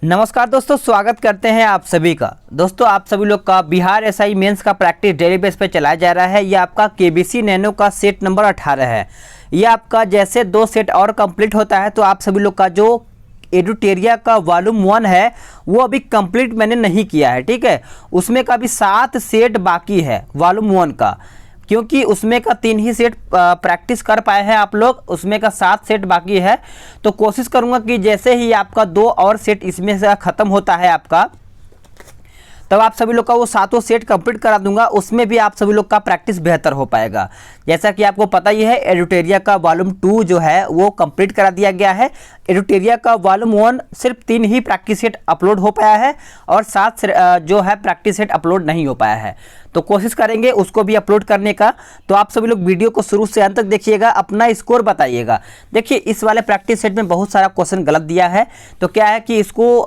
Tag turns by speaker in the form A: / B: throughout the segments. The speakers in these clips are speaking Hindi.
A: नमस्कार दोस्तों, स्वागत करते हैं आप सभी का। दोस्तों, आप सभी लोग का बिहार एसआई मेंस का प्रैक्टिस डेली बेस पे चलाया जा रहा है। ये आपका केबीसी नैनो का सेट नंबर 18 है। ये आपका जैसे 2 सेट और कंप्लीट होता है तो आप सभी लोग का जो एडुटेरिया का वॉल्यूम 1 है वो अभी कंप्लीट मैंने नहीं किया है, ठीक है। उसमें का भी 7 सेट बाकी है वॉल्यूम 1 का, क्योंकि उसमें का 3 ही सेट प्रैक्टिस कर पाए हैं आप लोग, उसमें का 7 सेट बाकी है। तो कोशिश करूंगा कि जैसे ही आपका 2 और सेट इसमें से ख़त्म होता है आपका, तब आप सभी लोग का वो 7 सेट कंप्लीट करा दूंगा। उसमें भी आप सभी लोग का प्रैक्टिस बेहतर हो पाएगा। जैसा कि आपको पता ही है, एडुटेरिया का वॉल्यूम 2 जो है वो कंप्लीट करा दिया गया है। एडुटेरिया का वॉल्यूम 1 सिर्फ 3 ही प्रैक्टिस सेट अपलोड हो पाया है और 7 जो है प्रैक्टिस सेट अपलोड नहीं हो पाया है। तो कोशिश करेंगे उसको भी अपलोड करने का। तो आप सभी लोग वीडियो को शुरू से अंत तक देखिएगा, अपना स्कोर बताइएगा। देखिए, इस वाले प्रैक्टिस सेट में बहुत सारा क्वेश्चन गलत दिया है, तो क्या है कि इसको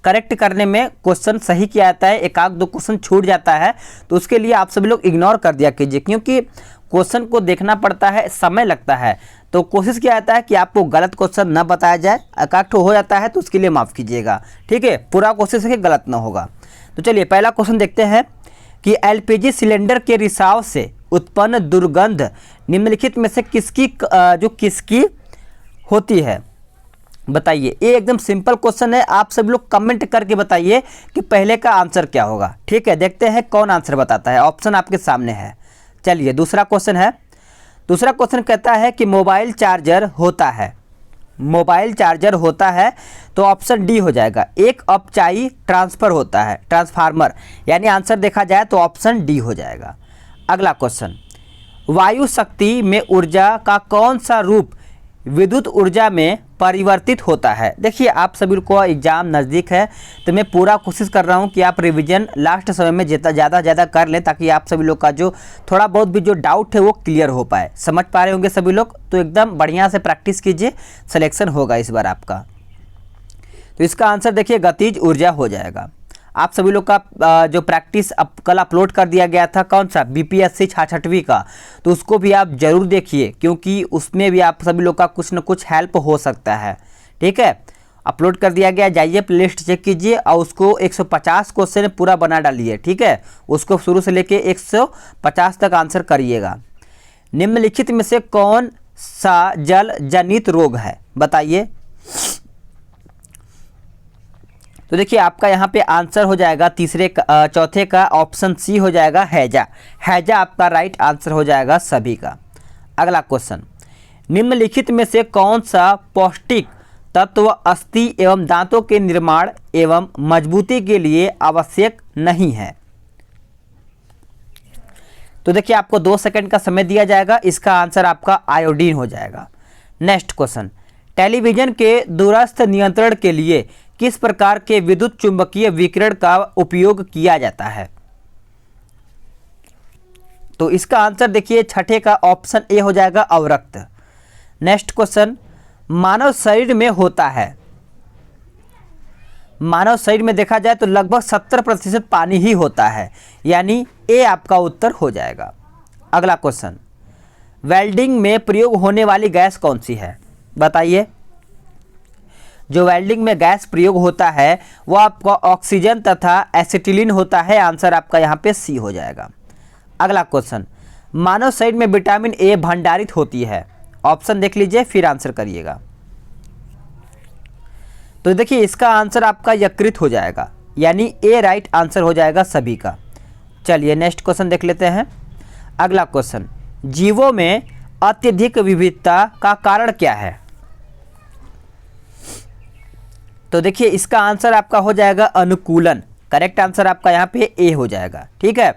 A: करेक्ट करने में क्वेश्चन सही किया जाता है, एक आध दो क्वेश्चन छूट जाता है, तो उसके लिए आप सभी लोग इग्नोर कर दिया कीजिए, क्योंकि क्वेश्चन को देखना पड़ता है, समय लगता है। तो कोशिश किया जाता है कि आपको गलत क्वेश्चन न बताया जाए। एकाध हो जाता है तो उसके लिए माफ़ कीजिएगा, ठीक है। पूरा कोशिश है कि गलत ना होगा। तो चलिए पहला क्वेश्चन देखते हैं कि एलपीजी सिलेंडर के रिसाव से उत्पन्न दुर्गंध निम्नलिखित में से किसकी होती है, बताइए। ये एकदम सिंपल क्वेश्चन है, आप सब लोग कमेंट करके बताइए कि पहले का आंसर क्या होगा, ठीक है। देखते हैं कौन आंसर बताता है। ऑप्शन आपके सामने है। चलिए दूसरा क्वेश्चन है। दूसरा क्वेश्चन कहता है कि मोबाइल चार्जर होता है। मोबाइल चार्जर होता है तो ऑप्शन डी हो जाएगा। एक अपचाई ट्रांसफर होता है, ट्रांसफार्मर, यानी आंसर देखा जाए तो ऑप्शन डी हो जाएगा। अगला क्वेश्चन, वायु शक्ति में ऊर्जा का कौन सा रूप विद्युत ऊर्जा में परिवर्तित होता है। देखिए, आप सभी को एग्जाम नज़दीक है तो मैं पूरा कोशिश कर रहा हूं कि आप रिवीजन लास्ट समय में ज़्यादा कर लें, ताकि आप सभी लोग का जो थोड़ा बहुत भी जो डाउट है वो क्लियर हो पाए। समझ पा रहे होंगे सभी लोग, तो एकदम बढ़िया से प्रैक्टिस कीजिए, सिलेक्शन होगा इस बार आपका। तो इसका आंसर देखिए गतिज ऊर्जा हो जाएगा। आप सभी लोग का जो प्रैक्टिस कल अपलोड कर दिया गया था, कौन सा, बीपीएससी 66वीं का, तो उसको भी आप जरूर देखिए, क्योंकि उसमें भी आप सभी लोग का कुछ न कुछ हेल्प हो सकता है, ठीक है। अपलोड कर दिया गया, जाइए प्लेलिस्ट चेक कीजिए और उसको 150 क्वेश्चन पूरा बना डालिए, ठीक है। उसको शुरू से लेके 150 तक आंसर करिएगा। निम्नलिखित में से कौन सा जल जनित रोग है, बताइए। तो देखिए, आपका यहाँ पे आंसर हो जाएगा चौथे का ऑप्शन सी हो जाएगा, हैजा। हैजा आपका राइट आंसर हो जाएगा सभी का। अगला क्वेश्चन, निम्नलिखित में से कौन सा पौष्टिक तत्व अस्थि एवं दांतों के निर्माण एवं मजबूती के लिए आवश्यक नहीं है। तो देखिए, आपको 2 सेकंड का समय दिया जाएगा, इसका आंसर आपका आयोडीन हो जाएगा। नेक्स्ट क्वेश्चन, टेलीविजन के दूरस्थ नियंत्रण के लिए किस प्रकार के विद्युत चुंबकीय विकिरण का उपयोग किया जाता है। तो इसका आंसर देखिए छठे का ऑप्शन ए हो जाएगा, अवरक्त। नेक्स्ट क्वेश्चन, मानव शरीर में होता है। मानव शरीर में देखा जाए तो लगभग 70% पानी ही होता है, यानी ए आपका उत्तर हो जाएगा। अगला क्वेश्चन, वेल्डिंग में प्रयोग होने वाली गैस कौन सी है, बताइए। जो वेल्डिंग में गैस प्रयोग होता है वो आपका ऑक्सीजन तथा एसिटिलीन होता है, आंसर आपका यहाँ पे सी हो जाएगा। अगला क्वेश्चन, मानव शरीर में विटामिन ए भंडारित होती है, ऑप्शन देख लीजिए फिर आंसर करिएगा। तो देखिए, इसका आंसर आपका यकृत हो जाएगा, यानी ए राइट आंसर हो जाएगा सभी का। चलिए नेक्स्ट क्वेश्चन देख लेते हैं। अगला क्वेश्चन, जीवों में अत्यधिक विविधता का कारण क्या है। तो देखिए, इसका आंसर आपका हो जाएगा अनुकूलन। करेक्ट आंसर आपका यहाँ पे ए हो जाएगा, ठीक है।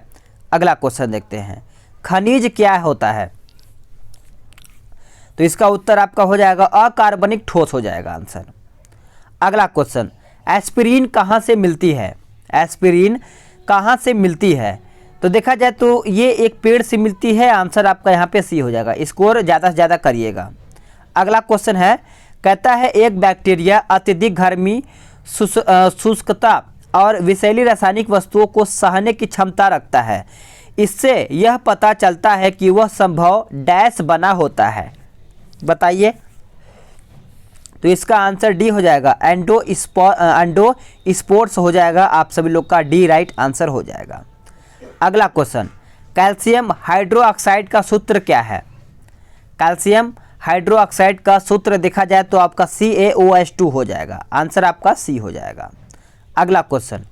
A: अगला क्वेश्चन देखते हैं, खनिज क्या होता है। तो इसका उत्तर आपका हो जाएगा अकार्बनिक ठोस हो जाएगा आंसर। अगला क्वेश्चन, एस्पिरिन कहाँ से मिलती है। एस्पिरिन कहाँ से मिलती है, तो देखा जाए तो ये एक पेड़ से मिलती है, आंसर आपका यहाँ पे सी हो जाएगा। स्कोर ज़्यादा से ज़्यादा करिएगा। अगला क्वेश्चन है, कहता है एक बैक्टीरिया अत्यधिक गर्मी, शुष्कता और विषैली रासायनिक वस्तुओं को सहने की क्षमता रखता है। इससे यह पता चलता है कि वह संभव डैश बना होता है, बताइए। तो इसका आंसर डी हो जाएगा, एंडो स्पोर्ट्स हो जाएगा। आप सभी लोग का डी राइट आंसर हो जाएगा। अगला क्वेश्चन, कैल्शियम हाइड्रोक्साइड का सूत्र क्या है? कैल्शियम हाइड्रोक्साइड का सूत्र देखा जाए तो आपका CaOH2 हो जाएगा। आंसर आपका सी हो जाएगा। अगला क्वेश्चन,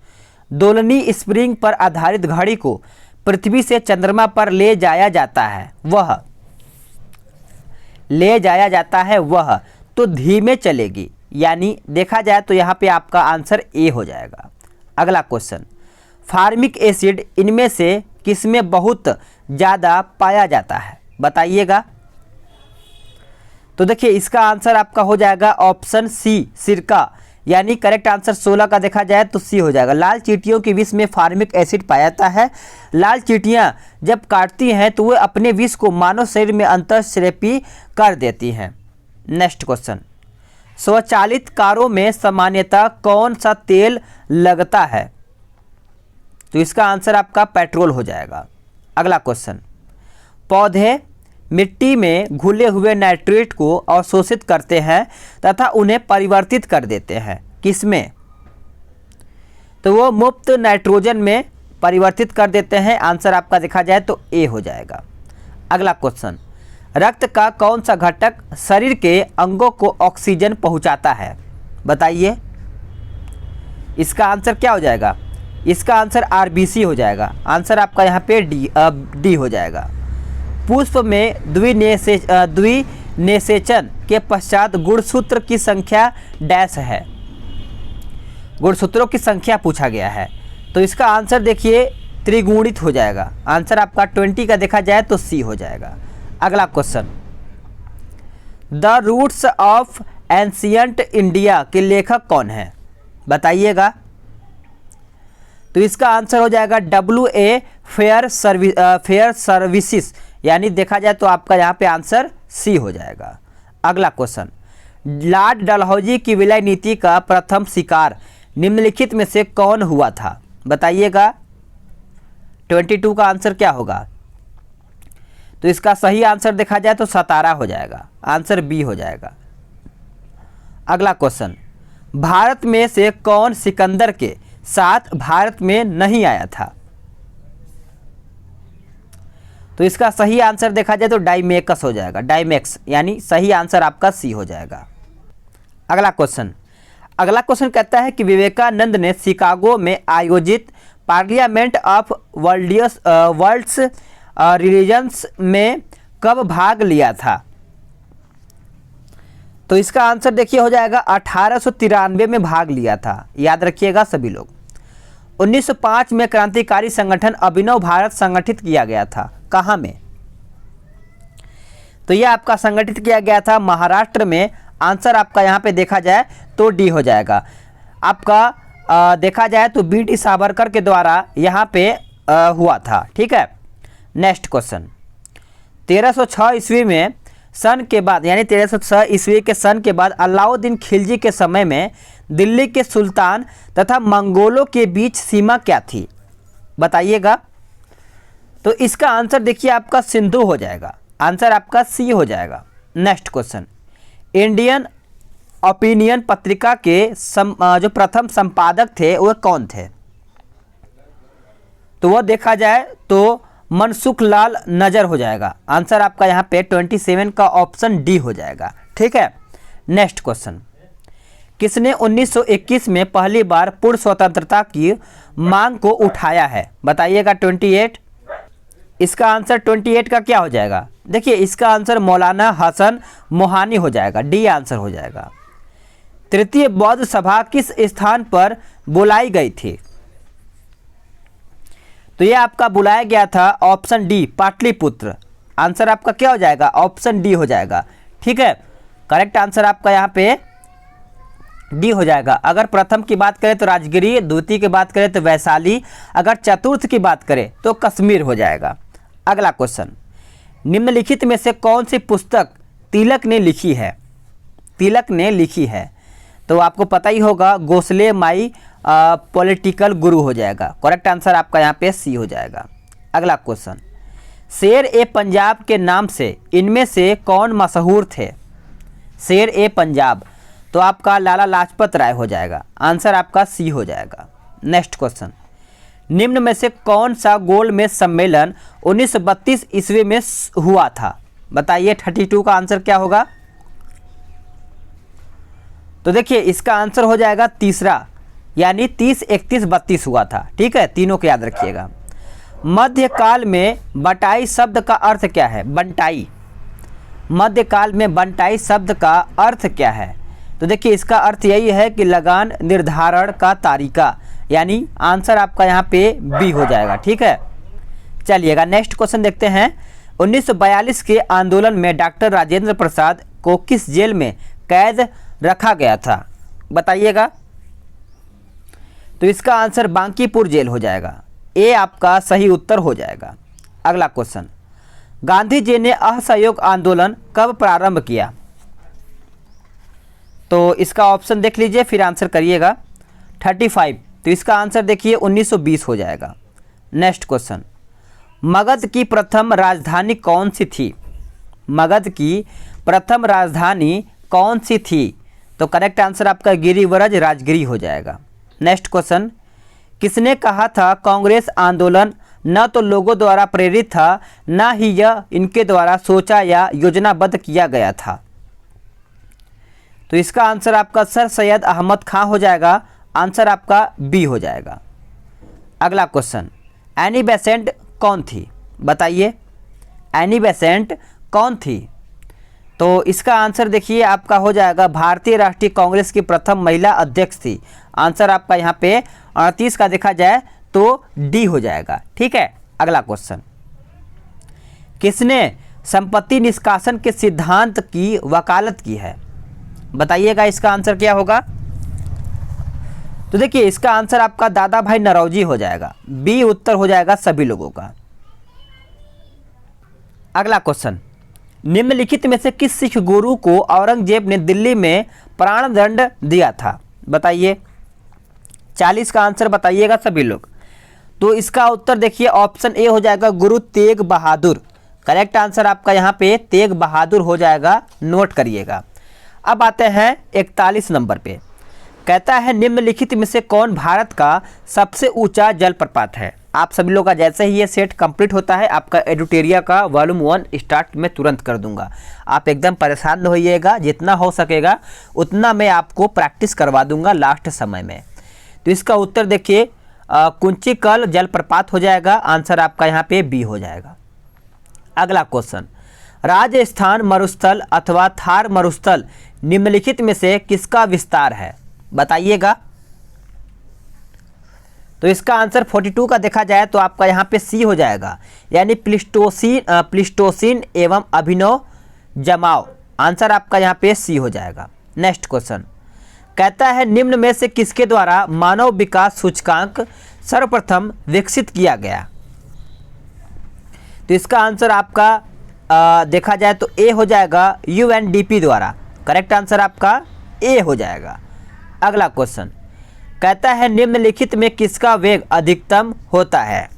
A: दोलनी स्प्रिंग पर आधारित घड़ी को पृथ्वी से चंद्रमा पर ले जाया जाता है वह तो धीमे चलेगी, यानी देखा जाए तो यहाँ पे आपका आंसर ए हो जाएगा। अगला क्वेश्चन, फार्मिक एसिड इनमें से किसमें बहुत ज़्यादा पाया जाता है? बताइएगा। तो देखिए इसका आंसर आपका हो जाएगा ऑप्शन सी, सिरका, यानी करेक्ट आंसर 16 का देखा जाए तो सी हो जाएगा। लाल चींटियों के विष में फार्मिक एसिड पाया जाता है। लाल चींटियां जब काटती हैं तो वे अपने विष को मानव शरीर में अंतःस्रावी कर देती हैं। नेक्स्ट क्वेश्चन, स्वचालित कारों में सामान्यतः कौन सा तेल लगता है? तो इसका आंसर आपका पेट्रोल हो जाएगा। अगला क्वेश्चन, पौधे मिट्टी में घुले हुए नाइट्रेट को अवशोषित करते हैं तथा उन्हें परिवर्तित कर देते हैं, किसमें? तो वो मुक्त नाइट्रोजन में परिवर्तित कर देते हैं। आंसर आपका देखा जाए तो ए हो जाएगा। अगला क्वेश्चन, रक्त का कौन सा घटक शरीर के अंगों को ऑक्सीजन पहुंचाता है? बताइए। इसका आंसर क्या हो जाएगा? इसका आंसर आरबीसी हो जाएगा। आंसर आपका यहाँ पे डी हो जाएगा। पुष्प में द्विनिषेचन के पश्चात गुणसूत्र की संख्या डैश है। गुणसूत्रों की संख्या पूछा गया है, तो इसका आंसर देखिए त्रिगुणित हो जाएगा। आंसर आपका 20 का देखा जाए तो सी हो जाएगा। अगला question, the roots of ancient India के लेखक कौन है? बताइएगा। तो इसका आंसर हो जाएगा WA फेयर सर्विसेज, यानी देखा जाए तो आपका यहाँ पे आंसर सी हो जाएगा। अगला क्वेश्चन, लॉर्ड डलहौजी की विलय नीति का प्रथम शिकार निम्नलिखित में से कौन हुआ था? बताइएगा। 22 का आंसर क्या होगा? तो इसका सही आंसर देखा जाए तो 17 हो जाएगा। आंसर बी हो जाएगा। अगला क्वेश्चन, भारत में से कौन सिकंदर के साथ भारत में नहीं आया था? तो इसका सही आंसर देखा जाए तो डाइमेकस हो जाएगा, डाइमेक्स, यानी सही आंसर आपका सी हो जाएगा। अगला क्वेश्चन कहता है कि विवेकानंद ने शिकागो में आयोजित पार्लियामेंट ऑफ वर्ल्ड्स रिलीजन्स में कब भाग लिया था? तो इसका आंसर देखिए हो जाएगा 1893 में भाग लिया था। याद रखिएगा सभी लोग। 1905 में क्रांतिकारी संगठन अभिनव भारत संगठित किया गया था। कहाँ में? तो यह आपका संगठित किया गया था महाराष्ट्र में। आंसर आपका यहाँ पे देखा जाए तो डी हो जाएगा। आपका देखा जाए तो BT सावरकर के द्वारा यहाँ पे हुआ था। ठीक है। नेक्स्ट क्वेश्चन, 1306 ईस्वी में सन के बाद, यानी 1306 ईस्वी के सन के बाद अलाउद्दीन खिलजी के समय में दिल्ली के सुल्तान तथा मंगोलों के बीच सीमा क्या थी? बताइएगा। तो इसका आंसर देखिए आपका सिंधु हो जाएगा। आंसर आपका सी हो जाएगा। नेक्स्ट क्वेश्चन, इंडियन ओपिनियन पत्रिका के जो प्रथम संपादक थे वह कौन थे? तो वह देखा जाए तो मनसुख लाल नजर हो जाएगा। आंसर आपका यहाँ पे 27 का ऑप्शन डी हो जाएगा। ठीक है। नेक्स्ट क्वेश्चन, किसने 1921 में पहली बार पूर्ण स्वतंत्रता की मांग को उठाया है? बताइएगा। 28। इसका आंसर 28 का क्या हो जाएगा? देखिए इसका आंसर मौलाना हसन मोहानी हो जाएगा। डी आंसर हो जाएगा। तृतीय बौद्ध सभा किस स्थान पर बुलाई गई थी? तो यह आपका बुलाया गया था ऑप्शन डी, पाटलिपुत्र। आंसर आपका क्या हो जाएगा? ऑप्शन डी हो जाएगा। ठीक है। करेक्ट आंसर आपका यहाँ पे डी हो जाएगा। अगर प्रथम की बात करें तो राजगिरी, द्वितीय की बात करें तो वैशाली, अगर चतुर्थ की बात करें तो कश्मीर हो जाएगा। अगला क्वेश्चन, निम्नलिखित में से कौन सी पुस्तक तिलक ने लिखी है? तिलक ने लिखी है तो आपको पता ही होगा, गोखले माई पॉलिटिकल गुरु हो जाएगा। करेक्ट आंसर आपका यहाँ पे सी हो जाएगा। अगला क्वेश्चन, शेर ए पंजाब के नाम से इनमें से कौन मशहूर थे? शेर ए पंजाब, तो आपका लाला लाजपत राय हो जाएगा। आंसर आपका सी हो जाएगा। नेक्स्ट क्वेश्चन, निम्न में से कौन सा गोलमेज सम्मेलन 1932 ईस्वी में हुआ था? बताइए 32 का आंसर क्या होगा? तो देखिए इसका आंसर हो जाएगा तीसरा, यानी 30, 31, 32 हुआ था। ठीक है, तीनों को याद रखिएगा। मध्यकाल में बंटाई शब्द का अर्थ क्या है? बंटाई, मध्यकाल में बंटाई शब्द का अर्थ क्या है? तो देखिए इसका अर्थ यही है कि लगान निर्धारण का तरीका, यानी आंसर आपका यहाँ पे बी हो जाएगा। ठीक है, चलिएगा नेक्स्ट क्वेश्चन देखते हैं। 1942 के आंदोलन में डॉक्टर राजेंद्र प्रसाद को किस जेल में कैद रखा गया था? बताइएगा। तो इसका आंसर बांकीपुर जेल हो जाएगा। ए आपका सही उत्तर हो जाएगा। अगला क्वेश्चन, गांधी जी ने असहयोग आंदोलन कब प्रारंभ किया? तो इसका ऑप्शन देख लीजिए, फिर आंसर करिएगा। 35, तो इसका आंसर देखिए 1920 हो जाएगा। नेक्स्ट क्वेश्चन, मगध की प्रथम राजधानी कौन सी थी? मगध की प्रथम राजधानी कौन सी थी? तो करेक्ट आंसर आपका गिरिव्रज राजगिरी हो जाएगा। नेक्स्ट क्वेश्चन, किसने कहा था कांग्रेस आंदोलन न तो लोगों द्वारा प्रेरित था, न ही यह इनके द्वारा सोचा या योजनाबद्ध किया गया था? तो इसका आंसर आपका सर सैयद अहमद खां हो जाएगा। आंसर आपका बी हो जाएगा। अगला क्वेश्चन, एनी बेसेंट कौन थी? बताइए, एनी बेसेंट कौन थी? तो इसका आंसर देखिए आपका हो जाएगा भारतीय राष्ट्रीय कांग्रेस की प्रथम महिला अध्यक्ष थी। आंसर आपका यहाँ पे 38 का देखा जाए तो डी हो जाएगा। ठीक है, अगला क्वेश्चन, किसने संपत्ति निष्कासन के सिद्धांत की वकालत की है? बताइएगा इसका आंसर क्या होगा? तो देखिए इसका आंसर आपका दादा भाई नौरोजी हो जाएगा। बी उत्तर हो जाएगा सभी लोगों का। अगला क्वेश्चन, निम्नलिखित में से किस सिख गुरु को औरंगजेब ने दिल्ली में प्राण दंड दिया था? बताइए, 40 का आंसर बताइएगा सभी लोग। तो इसका उत्तर देखिए ऑप्शन ए हो जाएगा गुरु तेग बहादुर। करेक्ट आंसर आपका यहाँ पे तेग बहादुर हो जाएगा, नोट करिएगा। अब आते हैं 41 नंबर पे। कहता है निम्नलिखित में से कौन भारत का सबसे ऊंचा जलप्रपात है? आप सभी लोग का जैसे ही ये सेट कंप्लीट होता है आपका एडुटेरिया का वॉल्यूम 1 स्टार्ट मैं तुरंत कर दूंगा। आप एकदम परेशान न होइएगा, जितना हो सकेगा उतना मैं आपको प्रैक्टिस करवा दूंगा लास्ट समय में। तो इसका उत्तर देखिए कुंचिकल जलप्रपात हो जाएगा। आंसर आपका यहाँ पे बी हो जाएगा। अगला क्वेश्चन, राजस्थान मरुस्थल अथवा थार मरुस्थल निम्नलिखित में से किसका विस्तार है? बताइएगा। तो इसका आंसर 42 का देखा जाए तो आपका यहाँ पे सी हो जाएगा, यानी प्लिस्टोसिन एवं अभिनव जमाव। आंसर आपका यहाँ पे सी हो जाएगा। नेक्स्ट क्वेश्चन, कहता है निम्न में से किसके द्वारा मानव विकास सूचकांक सर्वप्रथम विकसित किया गया? तो इसका आंसर आपका देखा जाए तो ए हो जाएगा यूएनडीपी द्वारा। करेक्ट आंसर आपका ए हो जाएगा। अगला क्वेश्चन, कहता है निम्नलिखित में किसका वेग अधिकतम होता है?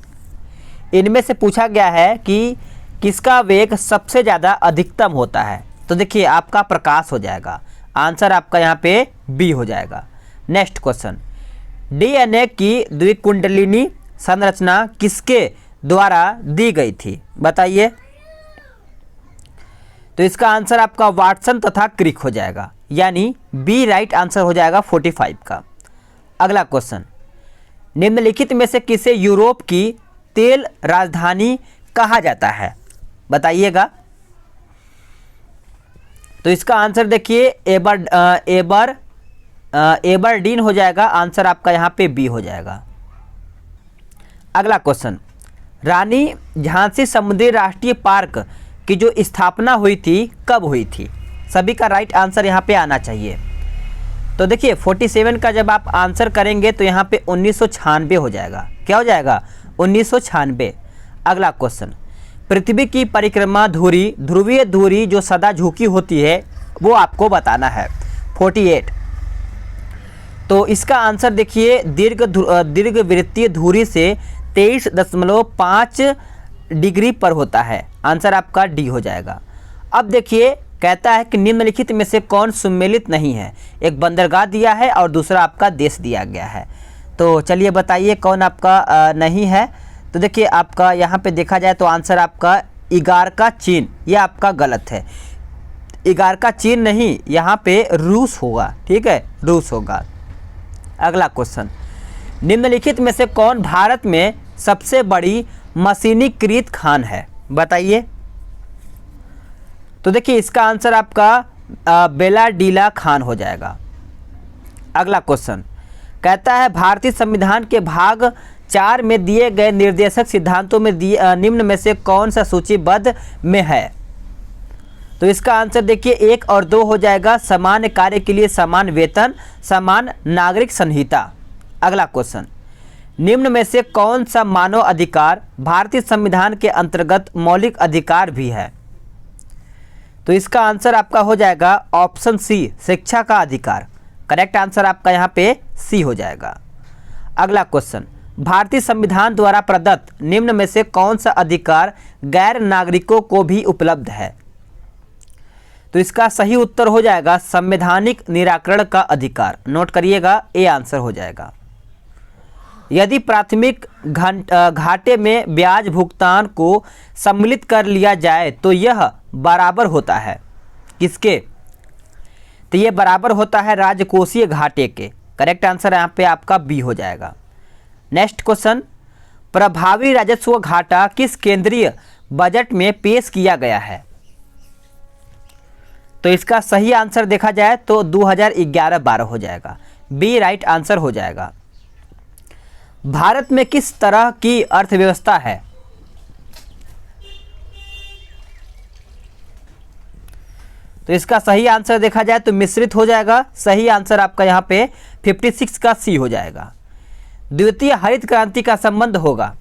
A: इनमें से पूछा गया है कि किसका वेग सबसे ज़्यादा अधिकतम होता है? तो देखिए आपका प्रकाश हो जाएगा। आंसर आपका यहाँ पे बी हो जाएगा। नेक्स्ट क्वेश्चन, डीएनए की द्विकुंडलिनी संरचना किसके द्वारा दी गई थी? बताइए। तो इसका आंसर आपका वाटसन तथा क्रिक हो जाएगा, यानी बी राइट आंसर हो जाएगा 45 का। अगला क्वेश्चन, निम्नलिखित में से किसे यूरोप की तेल राजधानी कहा जाता है? बताइएगा। तो इसका आंसर देखिए एबरडीन हो जाएगा। आंसर आपका यहाँ पे बी हो जाएगा। अगला क्वेश्चन, रानी झांसी समुद्री राष्ट्रीय पार्क की जो स्थापना हुई थी कब हुई थी? सभी का राइट आंसर यहाँ पे आना चाहिए। तो देखिए 47 का जब आप आंसर करेंगे तो यहाँ पे 1996 हो जाएगा। क्या हो जाएगा? 1996। अगला क्वेश्चन, पृथ्वी की परिक्रमा धुरी ध्रुवीय धुरी जो सदा झुकी होती है वो आपको बताना है। 48। तो इसका आंसर देखिए दीर्घवृत्तीय धुरी से 23.5 डिग्री पर होता है। आंसर आपका डी हो जाएगा। अब देखिए कहता है कि निम्नलिखित में से कौन सुमेलित नहीं है। एक बंदरगाह दिया है और दूसरा आपका देश दिया गया है। तो चलिए बताइए कौन आपका नहीं है। तो देखिए आपका यहाँ पे देखा जाए तो आंसर आपका इगारका चीन, ये आपका गलत है। इगारका चीन नहीं, यहाँ पे रूस होगा। ठीक है, रूस होगा। अगला क्वेश्चन, निम्नलिखित में से कौन भारत में सबसे बड़ी मशीनीकृत खान है, बताइए। तो देखिए इसका आंसर आपका बेलाडीला खान हो जाएगा। अगला क्वेश्चन कहता है भारतीय संविधान के भाग 4 में दिए गए निर्देशक सिद्धांतों में निम्न में से कौन सा सूचीबद्ध में है। तो इसका आंसर देखिए 1 और 2 हो जाएगा। समान कार्य के लिए समान वेतन, समान नागरिक संहिता। अगला क्वेश्चन, निम्न में से कौन सा मानव अधिकार भारतीय संविधान के अंतर्गत मौलिक अधिकार भी है। तो इसका आंसर आपका हो जाएगा ऑप्शन सी, शिक्षा का अधिकार। करेक्ट आंसर आपका यहाँ पे सी हो जाएगा। अगला क्वेश्चन, भारतीय संविधान द्वारा प्रदत्त निम्न में से कौन सा अधिकार गैर नागरिकों को भी उपलब्ध है। तो इसका सही उत्तर हो जाएगा संवैधानिक निराकरण का अधिकार। नोट करिएगा, ए आंसर हो जाएगा। यदि प्राथमिक घाटे में ब्याज भुगतान को सम्मिलित कर लिया जाए तो यह बराबर होता है किसके। तो ये बराबर होता है राजकोषीय घाटे के। करेक्ट आंसर यहाँ पे आपका बी हो जाएगा। नेक्स्ट क्वेश्चन, प्रभावी राजस्व घाटा किस केंद्रीय बजट में पेश किया गया है। तो इसका सही आंसर देखा जाए तो 2011-12 हो जाएगा। बी राइट आंसर हो जाएगा। भारत में किस तरह की अर्थव्यवस्था है। तो इसका सही आंसर देखा जाए तो मिश्रित हो जाएगा। सही आंसर आपका यहाँ पे 56 का सी हो जाएगा। द्वितीय हरित क्रांति का संबंध होगा।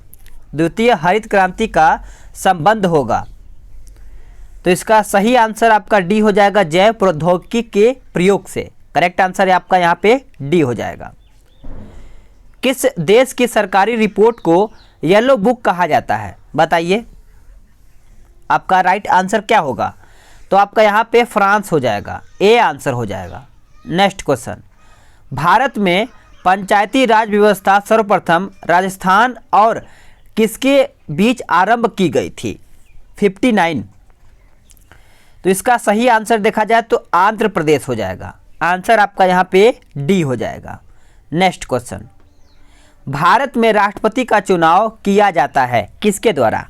A: द्वितीय हरित क्रांति का संबंध होगा। तो इसका सही आंसर आपका डी हो जाएगा, जैव प्रौद्योगिकी के प्रयोग से। करेक्ट आंसर है आपका यहाँ पे डी हो जाएगा। किस देश की सरकारी रिपोर्ट को येलो बुक कहा जाता है, बताइए। आपका राइट आंसर क्या होगा। तो आपका यहाँ पे फ्रांस हो जाएगा। ए आंसर हो जाएगा। नेक्स्ट क्वेश्चन, भारत में पंचायती राज व्यवस्था सर्वप्रथम राजस्थान और किसके बीच आरंभ की गई थी। 59। तो इसका सही आंसर देखा जाए तो आंध्र प्रदेश हो जाएगा। आंसर आपका यहाँ पे डी हो जाएगा। नेक्स्ट क्वेश्चन, भारत में राष्ट्रपति का चुनाव किया जाता है किसके द्वारा।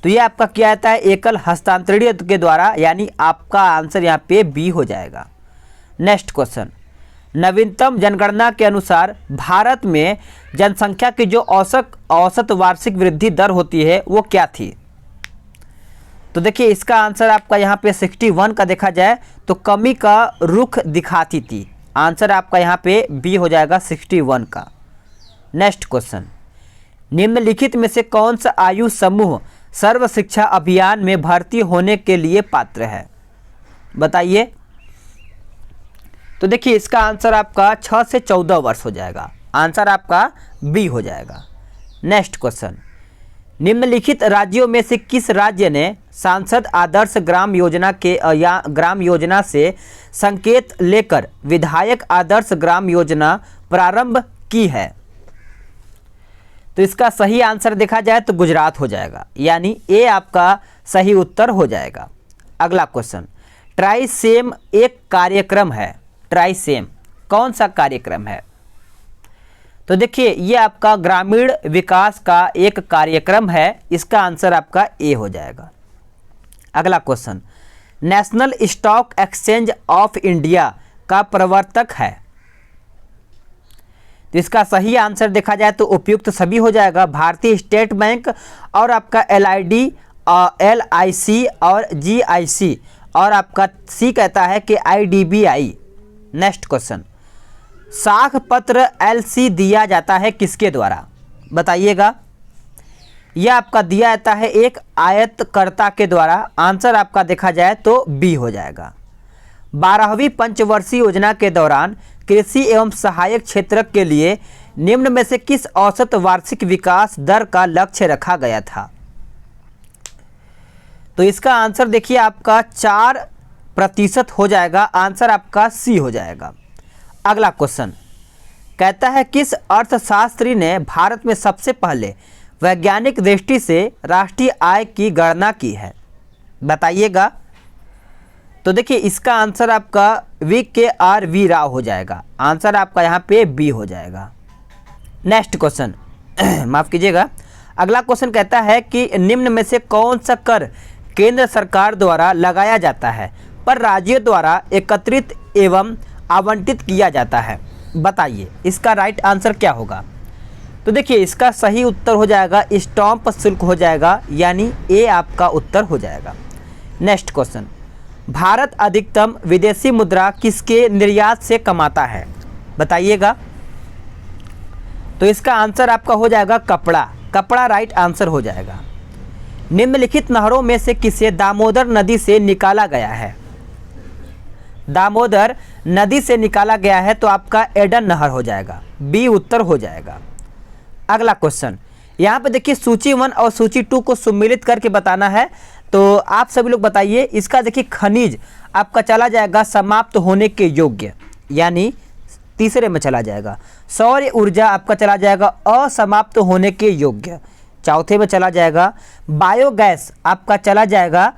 A: तो ये आपका किया जाता है एकल हस्तांतरणीय के द्वारा, यानी आपका आंसर यहाँ पे बी हो जाएगा। नेक्स्ट क्वेश्चन, नवीनतम जनगणना के अनुसार भारत में जनसंख्या की जो औसत वार्षिक वृद्धि दर होती है वो क्या थी। तो देखिए इसका आंसर आपका यहाँ पे 61 का देखा जाए तो कमी का रुख दिखाती थी। आंसर आपका यहाँ पे बी हो जाएगा 61 का। नेक्स्ट क्वेश्चन, निम्नलिखित में से कौन सा आयु समूह सर्व शिक्षा अभियान में भर्ती होने के लिए पात्र है, बताइए। तो देखिए इसका आंसर आपका 6 से 14 वर्ष हो जाएगा। आंसर आपका बी हो जाएगा। नेक्स्ट क्वेश्चन, निम्नलिखित राज्यों में से किस राज्य ने सांसद आदर्श ग्राम योजना के या ग्राम योजना से संकेत लेकर विधायक आदर्श ग्राम योजना प्रारंभ की है। तो इसका सही आंसर देखा जाए तो गुजरात हो जाएगा, यानी ए आपका सही उत्तर हो जाएगा। अगला क्वेश्चन, ट्राइसेम एक कार्यक्रम है। ट्राइसेम कौन सा कार्यक्रम है। तो देखिए ये आपका ग्रामीण विकास का एक कार्यक्रम है। इसका आंसर आपका ए हो जाएगा। अगला question, national stock exchange of India का प्रवर्तक है। तो इसका सही आंसर देखा जाए तो उपयुक्त सभी हो जाएगा। भारतीय स्टेट बैंक और आपका LIC और GIC और आपका सी कहता है कि IDBI। नेक्स्ट क्वेश्चन, साख पत्र LC दिया जाता है किसके द्वारा, बताइएगा। यह आपका दिया जाता है एक आयतकर्ता के द्वारा। आंसर आपका देखा जाए तो बी हो जाएगा। 12वीं पंचवर्षीय योजना के दौरान कृषि एवं सहायक क्षेत्र के लिए निम्न में से किस औसत वार्षिक विकास दर का लक्ष्य रखा गया था। तो इसका आंसर देखिए आपका 4% हो जाएगा, आंसर आपका सी हो जाएगा। अगला क्वेश्चन कहता है किस अर्थशास्त्री ने भारत में सबसे पहले वैज्ञानिक दृष्टि से राष्ट्रीय आय की गणना की है, बताइएगा। तो देखिए इसका आंसर आपका VKR राव हो जाएगा, आंसर आपका यहाँ पे बी हो जाएगा। नेक्स्ट क्वेश्चन माफ़ कीजिएगा, अगला क्वेश्चन कहता है कि निम्न में से कौन सा कर केंद्र सरकार द्वारा लगाया जाता है पर राज्यों द्वारा एकत्रित एवं आवंटित किया जाता है, बताइए इसका राइट आंसर क्या होगा। तो देखिए इसका सही उत्तर हो जाएगा स्टैंप शुल्क हो जाएगा, यानी ए आपका उत्तर हो जाएगा। नेक्स्ट क्वेश्चन, भारत अधिकतम विदेशी मुद्रा किसके निर्यात से कमाता है, बताइएगा। तो इसका आंसर आपका हो जाएगा कपड़ा राइट आंसर हो जाएगा। निम्नलिखित नहरों में से किसे दामोदर नदी से निकाला गया है, दामोदर नदी से निकाला गया है, तो आपका एडन नहर हो जाएगा, बी उत्तर हो जाएगा। अगला क्वेश्चन, यहाँ पे देखिए सूची 1 और सूची 2 को सम्मिलित करके बताना है, तो आप सभी लोग बताइए। इसका देखिए खनिज आपका चला जाएगा समाप्त होने के योग्य, यानी तीसरे में चला जाएगा। सौर ऊर्जा आपका चला जाएगा असमाप्त होने के योग्य, चौथे में चला जाएगा। बायोगैस आपका चला जाएगा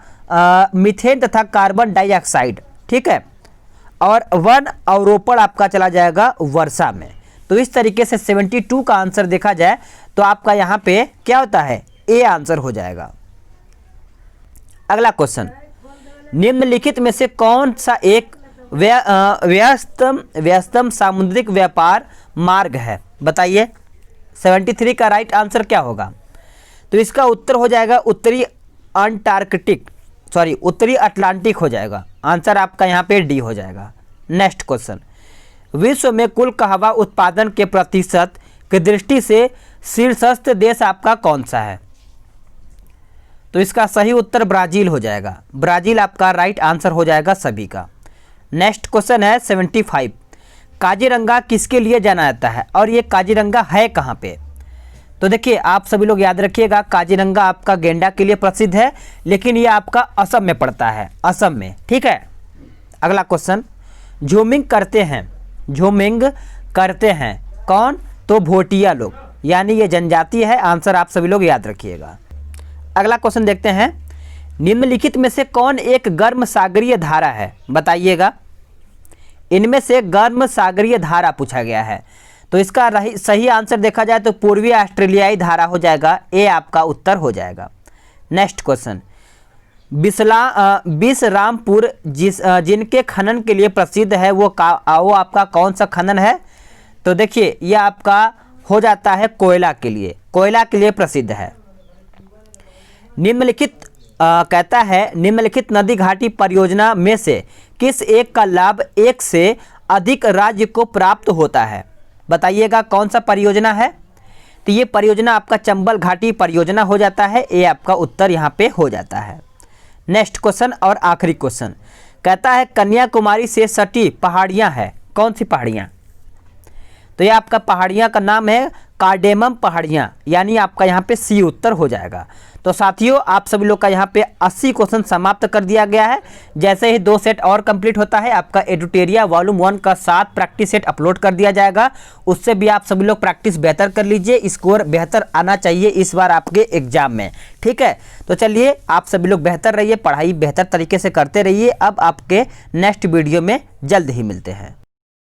A: मीथेन तथा कार्बन डाइऑक्साइड, ठीक है। और वन अवरोपण आपका चला जाएगा वर्षा में। तो इस तरीके से 72 का आंसर देखा जाए तो आपका यहाँ पे क्या होता है, ए आंसर हो जाएगा। अगला क्वेश्चन, निम्नलिखित में से कौन सा एक व्यस्तम सामुद्रिक व्यापार मार्ग है, बताइए। 73 का राइट आंसर क्या होगा। तो इसका उत्तर हो जाएगा उत्तरी अटलांटिक हो जाएगा, आंसर आपका यहाँ पे डी हो जाएगा। नेक्स्ट क्वेश्चन, विश्व में कुल कहवा उत्पादन के प्रतिशत की दृष्टि से शीर्षस्थ देश आपका कौन सा है। तो इसका सही उत्तर ब्राज़ील हो जाएगा, ब्राज़ील आपका राइट आंसर हो जाएगा सभी का। नेक्स्ट क्वेश्चन है 75, काजीरंगा किसके लिए जाना जाता है और ये काजीरंगा है कहाँ पे। तो देखिए आप सभी लोग याद रखिएगा, काजीरंगा आपका गेंडा के लिए प्रसिद्ध है, लेकिन ये आपका असम में पड़ता है, असम में, ठीक है। अगला क्वेश्चन, झूमिंग करते हैं कौन, तो भोटिया लोग, यानी ये जनजाति है, आंसर आप सभी लोग याद रखिएगा। अगला क्वेश्चन देखते हैं, निम्नलिखित में से कौन एक गर्म सागरीय धारा है, बताइएगा। इनमें से गर्म सागरीय धारा पूछा गया है, तो इसका सही आंसर देखा जाए तो पूर्वी ऑस्ट्रेलियाई धारा हो जाएगा, ए आपका उत्तर हो जाएगा। नेक्स्ट क्वेश्चन, विश्रामपुर जिनके खनन के लिए प्रसिद्ध है वो आपका कौन सा खनन है। तो देखिए ये आपका हो जाता है कोयला के लिए प्रसिद्ध है। निम्नलिखित कहता है निम्नलिखित नदी घाटी परियोजना में से किस एक का लाभ एक से अधिक राज्य को प्राप्त होता है, बताइएगा कौन सा परियोजना है। तो ये परियोजना आपका चंबल घाटी परियोजना हो जाता है, ये आपका उत्तर यहाँ पे हो जाता है। नेक्स्ट क्वेश्चन और आखिरी क्वेश्चन कहता है कन्याकुमारी से सटी पहाड़ियाँ हैं, कौन सी पहाड़ियाँ। तो ये आपका पहाड़ियाँ का नाम है कार्डेमम पहाड़ियाँ, यानी आपका यहाँ पे सी उत्तर हो जाएगा। तो साथियों आप सभी लोग का यहाँ पे 80 क्वेश्चन समाप्त कर दिया गया है। जैसे ही 2 सेट और कंप्लीट होता है आपका एडुटेरिया वॉल्यूम 1 का 7 प्रैक्टिस सेट अपलोड कर दिया जाएगा, उससे भी आप सभी लोग प्रैक्टिस बेहतर कर लीजिए, स्कोर बेहतर आना चाहिए इस बार आपके एग्जाम में, ठीक है। तो चलिए आप सभी लोग बेहतर रहिए, पढ़ाई बेहतर तरीके से करते रहिए। अब आपके नेक्स्ट वीडियो में जल्द ही मिलते हैं।